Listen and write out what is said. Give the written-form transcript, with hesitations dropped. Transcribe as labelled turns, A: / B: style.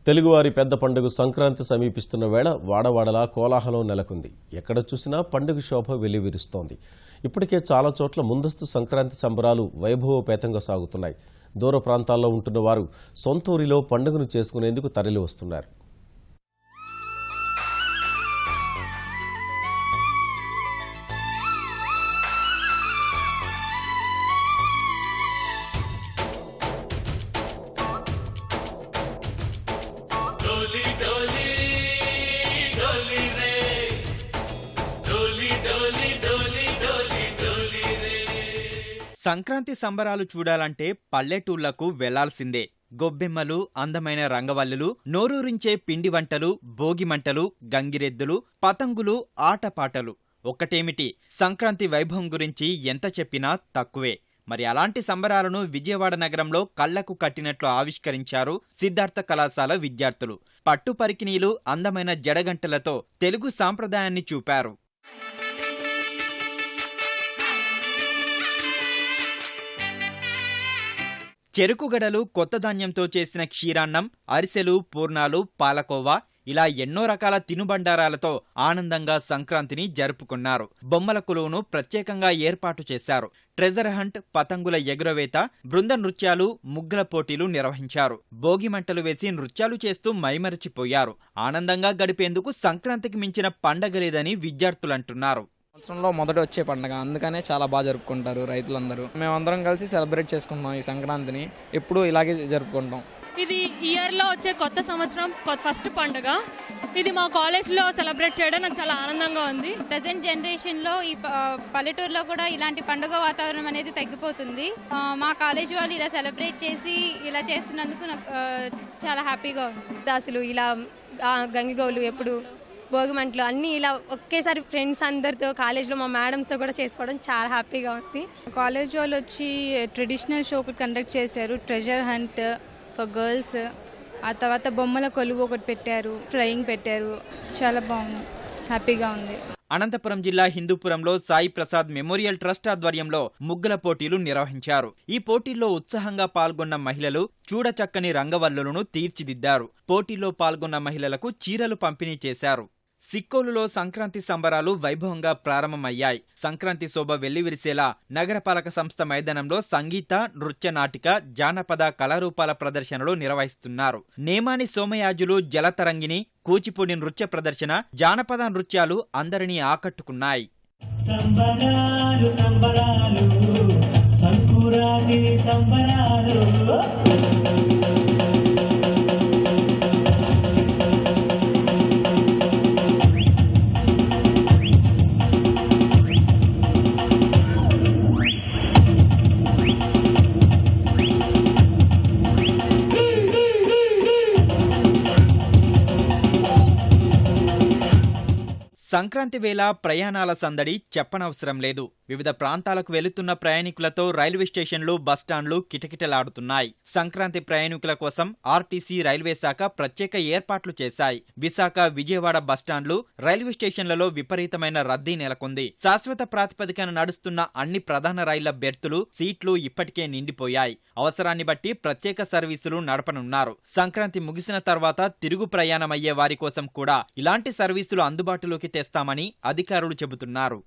A: తెలుగువారి పెద్ద పండుగ సంక్రాంతి సమీపిస్తున్న వేళ వాడవాడలా కోలాహలం నెలకొంది. ఎక్కడ చూసినా పండుగ శోభ వెల్లివిరుస్తోంది. ఇప్పటికే చాలా చోట్ల ముందస్తు సంక్రాంతి సంబరాలు వైభవోపేతంగా సాగుతున్నాయి. దూర ప్రాంతాల్లో ఉంటున్న వారు సొంత ఊరిలో పండుగను చేసుకునేందుకు తరలి వస్తున్నారు.
B: సంక్రాంతి సంబరాలు చూడాలంటే పల్లెటూళ్లకు వెళ్లాల్సిందే. గొబ్బెమ్మలు, అందమైన రంగవల్లులు, నోరూరించే పిండి వంటలు, భోగిమంటలు, గంగిరెద్దులు, పతంగులు, ఆటపాటలు. ఒక్కటేమిటి, సంక్రాంతి వైభవం గురించి ఎంత చెప్పినా తక్కువే. మరి అలాంటి సంబరాలను విజయవాడ నగరంలో కళ్లకు కట్టినట్లు ఆవిష్కరించారు సిద్ధార్థ కళాశాల విద్యార్థులు. పట్టు పరికిణీలు, అందమైన జడగంటలతో తెలుగు సాంప్రదాయాన్ని చూపారు. చెరుకుగడలు, కొత్త ధాన్యంతో చేసిన క్షీరాన్నం, అరిసెలు, పూర్ణాలు, పాలకోవా ఇలా ఎన్నో రకాల తినుబండారాలతో ఆనందంగా సంక్రాంతిని జరుపుకున్నారు. బొమ్మల కొలువును ప్రత్యేకంగా ఏర్పాటు చేశారు. ట్రెజర్ హంట్, పతంగుల ఎగురవేత, బృంద నృత్యాలు, ముగ్గుల పోటీలు నిర్వహించారు. భోగిమంటలు వేసి నృత్యాలు చేస్తూ మైమరచిపోయారు. ఆనందంగా గడిపేందుకు సంక్రాంతికి మించిన పండగ లేదని విద్యార్థులంటున్నారు.
C: సంవత్సరంలో మొదట వచ్చే పండుగ, అందుకనే చాలా బాగా జరుపుకుంటారు రైతులందరూ. మేమందరం కలిసి సెలబ్రేట్ చేసుకుంటాం ఈ సంక్రాంతిని. ఎప్పుడూ ఇలాగే జరుపుకుంటాం.
D: ఇది ఇయర్లో వచ్చే కొత్త సంవత్సరం ఫస్ట్ పండుగ. ఇది మా కాలేజ్లో సెలబ్రేట్ చేయడం నాకు చాలా ఆనందంగా ఉంది.
E: ప్రజెంట్ జనరేషన్లో ఈ పల్లెటూరులో కూడా ఇలాంటి పండుగ వాతావరణం అనేది తగ్గిపోతుంది. మా కాలేజ్ వాళ్ళు ఇలా సెలబ్రేట్ చేసి ఇలా చేస్తున్నందుకు నాకు చాలా హ్యాపీగా ఉంది.
F: అసలు ఇలా గంగిగోలు, ఎప్పుడు భోగిమంటలు అన్నీ ఇలా ఒకేసారి ఫ్రెండ్స్ అందరితో కాలేజ్లో మా మేడమ్స్తో కూడా చేసుకోవడం చాలా హ్యాపీగా ఉంది.
G: కాలేజ్ వాళ్ళు వచ్చి ట్రెడిషనల్ షో కండక్ట్ చేశారు. ట్రెజర్ హంట్ ఫర్ గర్ల్స్, ఆ తర్వాత బొమ్మల కొలువు ఒకటి పెట్టారు, ఫ్లయింగ్ పెట్టారు. చాలా బాగుంది, హ్యాపీగా ఉంది.
B: అనంతపురం జిల్లా హిందూపురంలో సాయి ప్రసాద్ మెమోరియల్ ట్రస్ట్ ఆధ్వర్యంలో ముగ్గుల పోటీలు నిర్వహించారు. ఈ పోటీల్లో ఉత్సాహంగా పాల్గొన్న మహిళలు చూడచక్కని రంగవల్లులను తీర్చిదిద్దారు. పోటీల్లో పాల్గొన్న మహిళలకు చీరలు పంపిణీ చేశారు. సిక్కోలులో సంక్రాంతి సంబరాలు వైభవంగా ప్రారంభమయ్యాయి. సంక్రాంతి శోభ వెల్లివిరిసేలా నగరపాలక సంస్థ మైదానంలో సంగీత, నృత్య, నాటిక, జానపద కళారూపాల ప్రదర్శనలు నిర్వహిస్తున్నారు. నేమాని సోమయాజులు, జలతరంగిణి, కూచిపూడి నృత్య ప్రదర్శన, జానపద నృత్యాలు అందరినీ ఆకట్టుకున్నాయి. సంబరాలు సంబరాలు సంకురాని సంబరాలు. సంక్రాంతి వేళ ప్రయాణాల సందడి చెప్పనవసరం లేదు. వివిధ ప్రాంతాలకు వెళుతున్న ప్రయాణికులతో రైల్వే స్టేషన్లు, బస్టాండ్లు కిటకిటలాడుతున్నాయి. సంక్రాంతి ప్రయాణికుల కోసం ఆర్టీసీ, రైల్వే శాఖ ప్రత్యేక ఏర్పాట్లు చేశాయి. విశాఖ, విజయవాడ బస్టాండ్లు, రైల్వే స్టేషన్లలో విపరీతమైన రద్దీ నెలకొంది. శాశ్వత ప్రాతిపదికన నడుస్తున్న అన్ని ప్రధాన రైళ్ల బెర్తులు, సీట్లు ఇప్పటికే నిండిపోయాయి. అవసరాన్ని బట్టి ప్రత్యేక సర్వీసులు నడపనున్నారు. సంక్రాంతి ముగిసిన తర్వాత తిరుగు ప్రయాణమయ్యే వారి కోసం కూడా ఇలాంటి సర్వీసులు అందుబాటులోకి తెస్తామని అధికారులు చెబుతున్నారు.